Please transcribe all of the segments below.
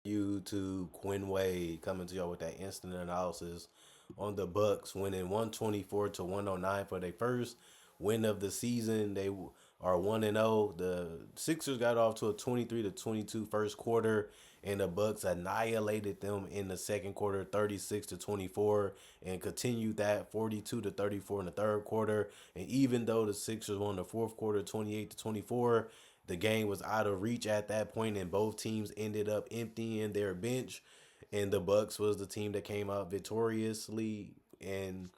YouTube, Quinn Wade coming to y'all with that instant analysis on the Bucks winning 124 to 109 for their first win of the season. They are 1-0. The Sixers got off to a 23 to 22 first quarter, and the Bucks annihilated them in the second quarter 36 to 24 and continued that 42 to 34 in the third quarter. And even though the Sixers won the fourth quarter 28 to 24, the game was out of reach at that point, and both teams ended up emptying their bench. And the Bucks was the team that came out victoriously, and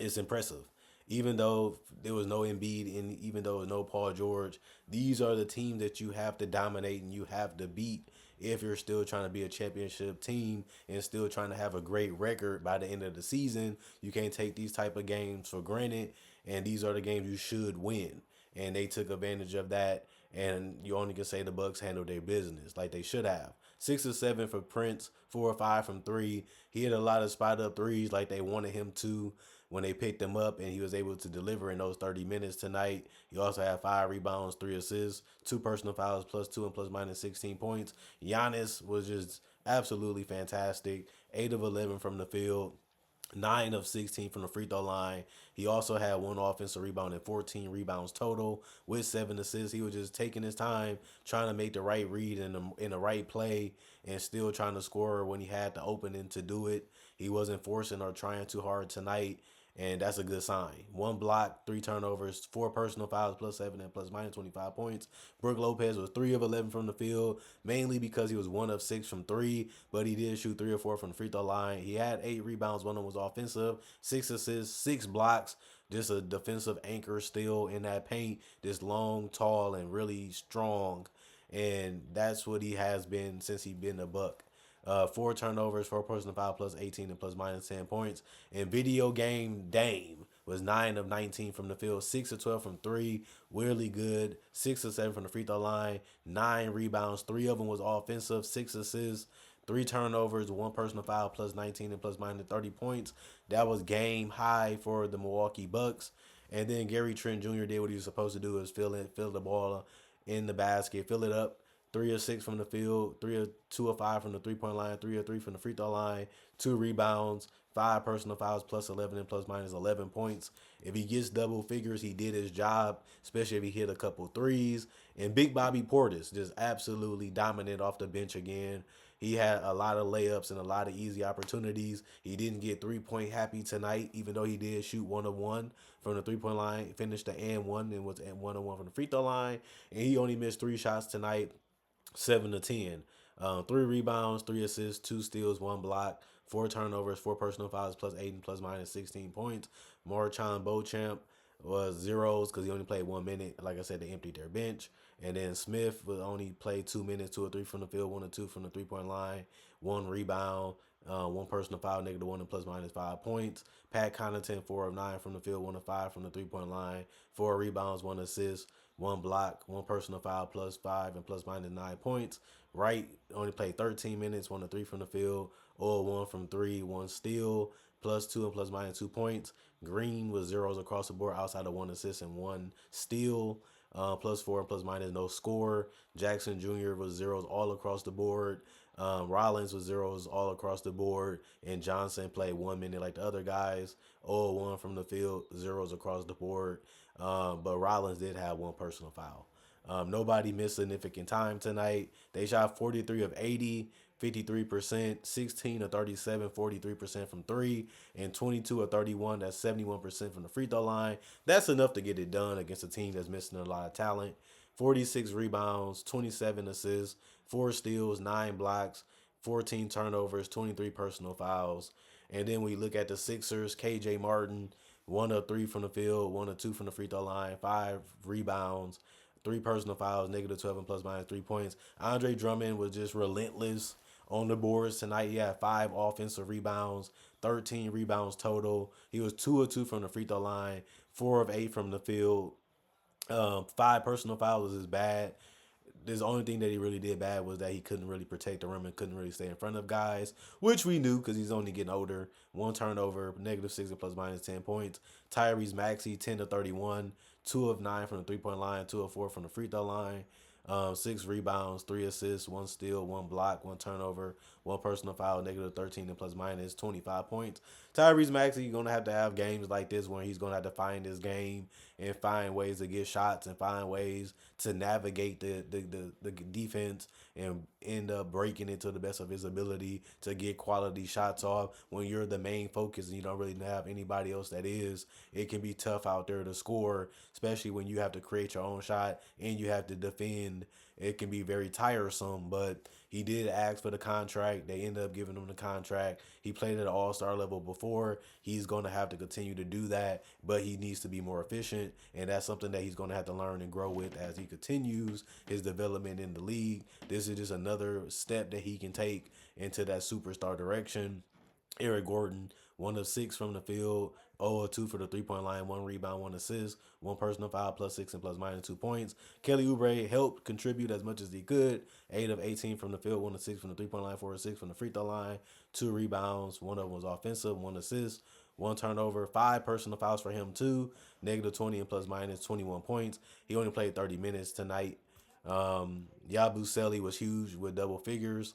it's impressive. Even though there was no Embiid and even though there was no Paul George, these are the teams that you have to dominate and you have to beat if you're still trying to be a championship team and still trying to have a great record by the end of the season. You can't take these type of games for granted, and these are the games you should win. And they took advantage of that, and you only can say the Bucks handled their business like they should have. 6 or 7 for Prince, 4 or 5 from three. He had a lot of spot up threes like they wanted him to when they picked him up, and he was able to deliver in those 30 minutes tonight. He also had 5 rebounds, 3 assists, 2 personal fouls, +2 and plus minus 16 points. Giannis was just absolutely fantastic. 8 of 11 from the field. 9 of 16 from the free throw line. He also had 1 offensive rebound and 14 rebounds total with 7 assists. He was just taking his time, trying to make the right read in the right play, and still trying to score when he had the opening to do it. He wasn't forcing or trying too hard tonight, and that's a good sign. 1 block, 3 turnovers, 4 personal fouls, +7 and plus minus 25 points. Brook Lopez was 3 of 11 from the field, mainly because he was 1 of 6 from three, but he did shoot 3 or 4 from the free throw line. He had 8 rebounds, one of them was offensive, 6 assists, 6 blocks. Just a defensive anchor still in that paint. Just long, tall, and really strong, and that's what he has been since he been a Buck. 4 turnovers, 4 personal foul, +18 and plus minus 10 points. And video game Dame was 9 of 19 from the field, 6 of 12 from three, really good. 6 of 7 from the free throw line, 9 rebounds, 3 of them was offensive, 6 assists. 3 turnovers, 1 personal foul, +19 and plus minus 30 points. That was game high for the Milwaukee Bucks. And then Gary Trent Jr. did what he was supposed to do, is fill the ball in the basket, fill it up. 3 of 6 from the field, 2 of 5 from the 3 point line, 3 of 3 from the free throw line, 2 rebounds, 5 personal fouls, +11 and plus minus 11 points. If he gets double figures, he did his job, especially if he hit a couple threes. And Big Bobby Portis just absolutely dominant off the bench again. He had a lot of layups and a lot of easy opportunities. He didn't get 3 point happy tonight, even though he did shoot 1 of 1 from the 3 point line, finished the and one and was at 1 of 1 from the free throw line. And he only missed 3 shots tonight, 7 to 10. 3 rebounds, 3 assists, 2 steals, 1 block, 4 turnovers, 4 personal fouls, +8 and plus minus 16 points. Marchand Beauchamp was zeros because he only played 1 minute. Like I said, they emptied their bench. And then Smith would only play 2 minutes, 2 or 3 from the field, 1 or 2 from the 3 point line, 1 rebound, 1 personal foul, -1 and plus minus 5 points. Pat Connaughton, 4 of 9 from the field, 1 of 5 from the 3 point line, 4 rebounds, 1 assist, 1 block, 1 personal foul, +5 and plus minus 9 points. Wright only played 13 minutes, 1 of 3 from the field, 0 of 1 from three, 1 steal, +2 and plus minus 2 points. Green was zeros across the board outside of 1 assist and 1 steal. +4 and plus minus no score. Jackson Jr. was zeros all across the board. Rollins was zeros all across the board, and Johnson played 1 minute like the other guys. 0-1 from the field, zeros across the board. But Rollins did have 1 personal foul. Nobody missed significant time tonight. They shot 43 of 80, 53%, 16 of 37, 43% from three, and 22 of 31, that's 71% from the free throw line. That's enough to get it done against a team that's missing a lot of talent. 46 rebounds, 27 assists, 4 steals, 9 blocks, 14 turnovers, 23 personal fouls. And then we look at the Sixers, KJ Martin, 1 of 3 from the field, 1 of 2 from the free throw line, 5 rebounds, 3 personal fouls, -12 and plus minus 3 points. Andre Drummond was just relentless on the boards tonight. He had 5 offensive rebounds, 13 rebounds total. He was 2 of 2 from the free throw line, 4 of 8 from the field. 5 personal fouls is bad. The only thing that he really did bad was that he couldn't really protect the rim and couldn't really stay in front of guys, which we knew because he's only getting older. 1 turnover, -6 and plus minus 10 points. Tyrese Maxey, 10 of 31, 2 of 9 from the 3 point line, 2 of 4 from the free throw line. 6 rebounds, 3 assists, 1 steal, 1 block, 1 turnover, 1 personal foul, negative 13 and plus minus 25 points. Tyrese Maxey going to have games like this where he's going to have to find his game and find ways to get shots and find ways to navigate the defense and end up breaking it to the best of his ability to get quality shots off. When you're the main focus and you don't really have anybody else that is, it can be tough out there to score, especially when you have to create your own shot and you have to defend. It can be very tiresome, but he did ask for the contract. They ended up giving him the contract. He played at an all-star level before. He's going to have to continue to do that, but he needs to be more efficient, and that's something that he's going to have to learn and grow with as he continues his development in the league. This is just another step that he can take into that superstar direction. Eric Gordon, 1 of 6 from the field, 0 of 2 for the 3 point line, 1 rebound, 1 assist, 1 personal foul, +6 and plus minus 2 points. Kelly Oubre helped contribute as much as he could, 8 of 18 from the field, 1 of 6 from the 3 point line, 4 of 6 from the free throw line, 2 rebounds, one of them was offensive, 1 assist, 1 turnover, 5 personal fouls for him too, negative 20 and plus minus 21 points. He only played 30 minutes tonight. Yabusele was huge with double figures.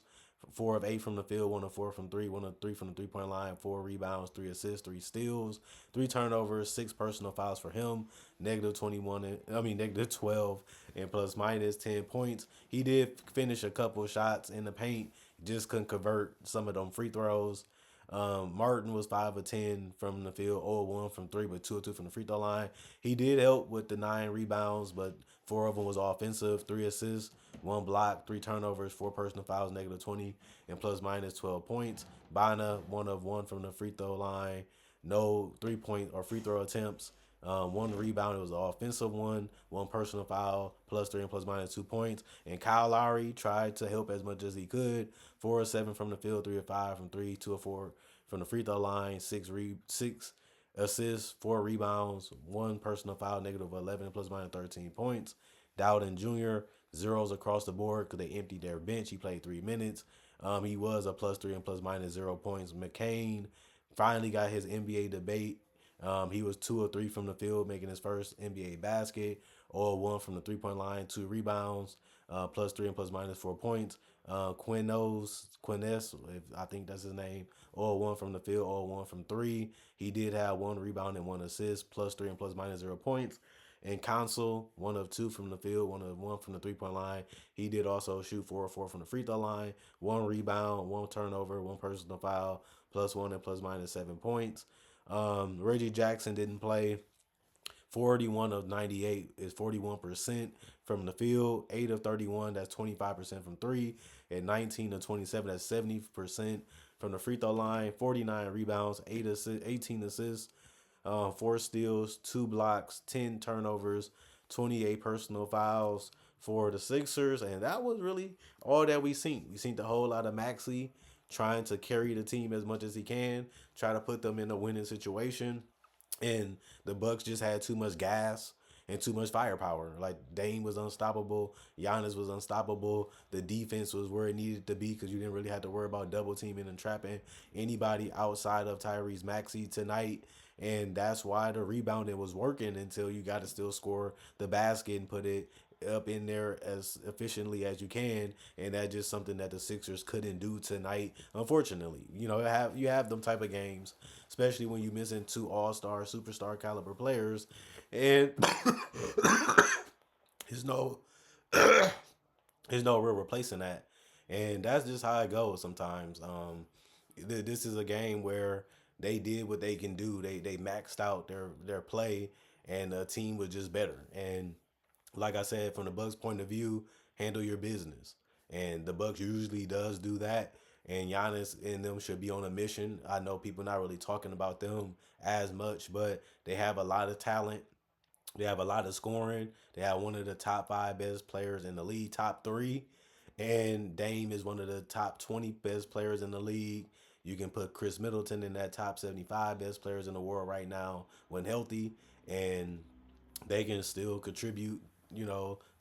4 of 8 from the field, 1 of 4 from three, 1 of 3 from the 3 point line, 4 rebounds, 3 assists, 3 steals, 3 turnovers, 6 personal fouls for him, negative 21, negative 12 and plus minus 10 points. He did finish a couple of shots in the paint, just couldn't convert some of them free throws. Martin was 5 of 10 from the field, 0 of 1 from three, but 2 of 2 from the free throw line. He did help with the 9 rebounds, but 4 of them was offensive, 3 assists, 1 block, 3 turnovers, 4 personal fouls, negative 20 and plus minus 12 points. Bana, 1 of 1 from the free throw line, no 3 point or free throw attempts. 1 rebound, it was an offensive one. 1 personal foul, +3 and plus minus 2 points. And Kyle Lowry tried to help as much as he could. 4 of 7 from the field, 3 of 5 from three, 2 of 4 from the free throw line, 6 assists, 4 rebounds, 1 personal foul, negative 11 and plus minus 13 points. Dowden Jr., zeros across the board because they emptied their bench. He played 3 minutes. He was a +3 and plus minus 0 points. McCain finally got his NBA debate. He was 2 of 3 from the field, making his first NBA basket. 0 of 1 from the 3 point line, 2 rebounds, +3 and plus minus 4 points. Quinnes, if I think that's his name, 0 of 1 from the field, 0 of 1 from three. He did have 1 rebound and 1 assist, +3 and plus minus 0 points. And Council, 1 of 2 from the field, 1 of 1 from the 3 point line. He did also shoot 4 of 4 from the free throw line, 1 rebound, 1 turnover, 1 personal foul, +1 and plus minus 7 points. Reggie Jackson didn't play. 41 of 98 is 41% from the field. 8 of 31, that's 25% from three. And 19 of 27, that's 70% from the free throw line. 49 rebounds, 18 assists, 4 steals, 2 blocks, 10 turnovers, 28 personal fouls for the Sixers. And that was really all that we seen. We seen a whole lot of Maxey trying to carry the team as much as he can, try to put them in a winning situation. And the Bucks just had too much gas and too much firepower. Like Dame was unstoppable, Giannis was unstoppable. The defense was where it needed to be because you didn't really have to worry about double teaming and trapping anybody outside of Tyrese Maxey tonight. And that's why the rebounding was working until you got to still score the basket and put it up in there as efficiently as you can, and that's just something that the Sixers couldn't do tonight. Unfortunately, you have them type of games, especially when you missing two all-star, superstar caliber players, and there's no there's no real replacing that, and that's just how it goes sometimes. This is a game where they did what they can do. They maxed out their play, and the team was just better. And like I said, from the Bucks' point of view, handle your business. And the Bucks usually does do that. And Giannis and them should be on a mission. I know people not really talking about them as much, but they have a lot of talent. They have a lot of scoring. They have one of the top five best players in the league, top three. And Dame is one of the top 20 best players in the league. You can put Chris Middleton in that top 75 best players in the world right now when healthy. And they can still contribute,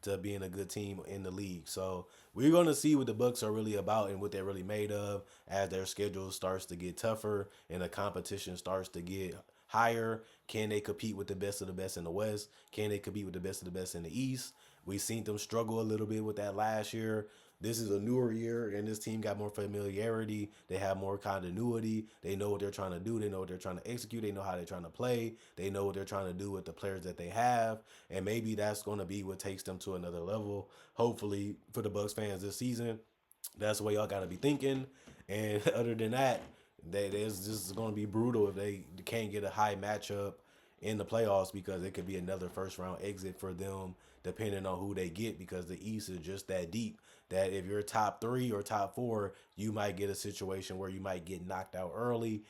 to being a good team in the league. So we're going to see what the Bucks are really about and what they're really made of as their schedule starts to get tougher and the competition starts to get higher. Can they compete with the best of the best in the West? Can they compete with the best of the best in the East? We seen them struggle a little bit with that last year. This is a newer year, and this team got more familiarity. They have more continuity. They know what they're trying to do. They know what they're trying to execute. They know how they're trying to play. They know what they're trying to do with the players that they have, and maybe that's going to be what takes them to another level. Hopefully, for the Bucks fans this season, that's the way y'all got to be thinking. And other than that, there's just going to be brutal if they can't get a high matchup in the playoffs because it could be another first round exit for them depending on who they get because the East is just that deep that if you're top three or top four, you might get a situation where you might get knocked out early.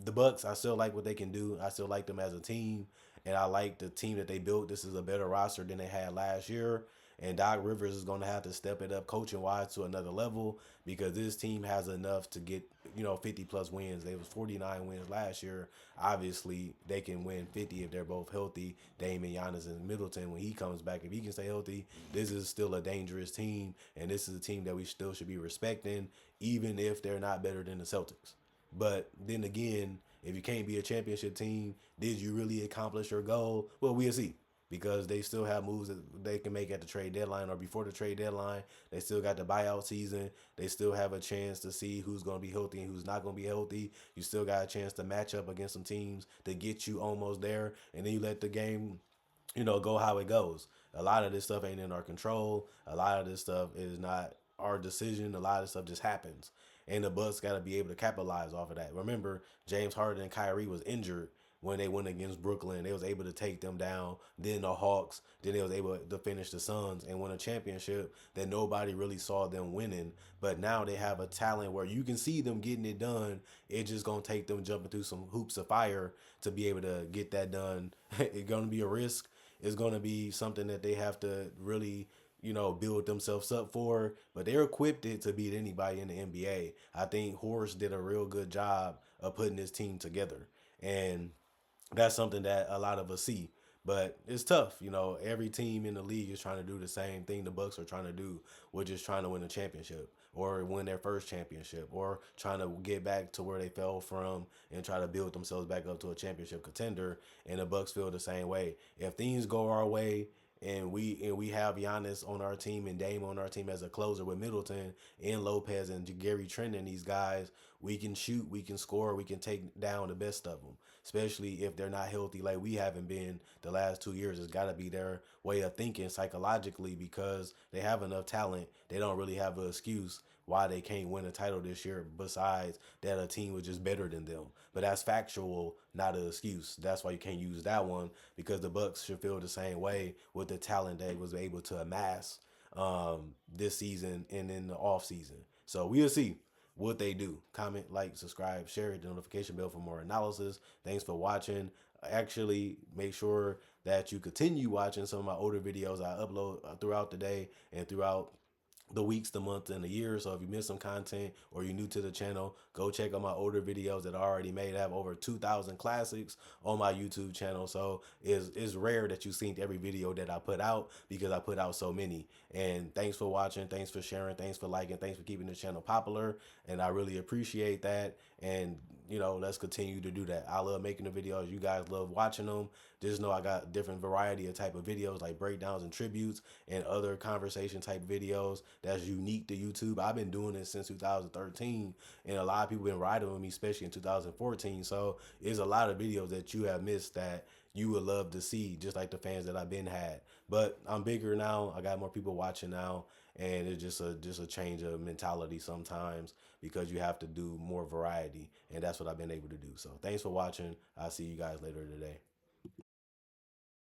The Bucks, I still like what they can do. I still like them as a team, and I like the team that they built. This is a better roster than they had last year. And Doc Rivers is going to have to step it up coaching wise to another level because this team has enough to get 50 plus wins. They was 49 wins last year. Obviously, they can win 50 if they're both healthy. Damon Giannis and Middleton when he comes back, if he can stay healthy, this is still a dangerous team, and this is a team that we still should be respecting, even if they're not better than the Celtics. But then again, if you can't be a championship team, did you really accomplish your goal? Well, we'll see because they still have moves that they can make at the trade deadline or before the trade deadline. They still got the buyout season. They still have a chance to see who's going to be healthy and who's not going to be healthy. You still got a chance to match up against some teams to get you almost there. And then you let the game go how it goes. A lot of this stuff ain't in our control. A lot of this stuff is not our decision. A lot of stuff just happens. And the Bucks got to be able to capitalize off of that. Remember, James Harden and Kyrie was injured when they went against Brooklyn. They was able to take them down. Then the Hawks. Then they was able to finish the Suns and win a championship that nobody really saw them winning. But now they have a talent where you can see them getting it done. It's just gonna take them jumping through some hoops of fire to be able to get that done. It's gonna be a risk. It's gonna be something that they have to really build themselves up for, but they're equipped to beat anybody in the NBA. I think Horace did a real good job of putting this team together. And that's something that a lot of us see. But it's tough, Every team in the league is trying to do the same thing the Bucks are trying to do, which is trying to win a championship or win their first championship or trying to get back to where they fell from and try to build themselves back up to a championship contender. And the Bucks feel the same way. If things go our way and we have Giannis on our team and Dame on our team as a closer with Middleton and Lopez and Gary Trent and these guys, we can shoot, we can score, we can take down the best of them. Especially if they're not healthy like we haven't been the last 2 years. It's got to be their way of thinking psychologically because they have enough talent. They don't really have an excuse why they can't win a title this year besides that a team was just better than them. But that's factual, not an excuse. That's why you can't use that one because the Bucks should feel the same way with the talent they was able to amass this season and in the off season. So we'll see what they do. Comment, like, subscribe, share, hit the notification bell for more analysis. Thanks for watching. Actually, make sure that you continue watching some of my older videos I upload throughout the day and throughout the weeks, the months, and the years. So if you missed some content or you're new to the channel, go check out my older videos that I already made. I have over 2,000 classics on my YouTube channel. So it's rare that you've seen every video that I put out because I put out so many. And thanks for watching. Thanks for sharing. Thanks for liking. Thanks for keeping the channel popular. And I really appreciate that. And let's continue to do that. I love making the videos. You guys love watching them. Just know I got different variety of type of videos like breakdowns and tributes and other conversation type videos that's unique to YouTube. I've been doing this since 2013 and a lot of people been riding with me, especially in 2014. So there's a lot of videos that you have missed that you would love to see, just like the fans that I've been had. But I'm bigger now. I got more people watching now, and it's just a change of mentality sometimes because you have to do more variety, and that's what I've been able to do. So thanks for watching. I'll see you guys later today.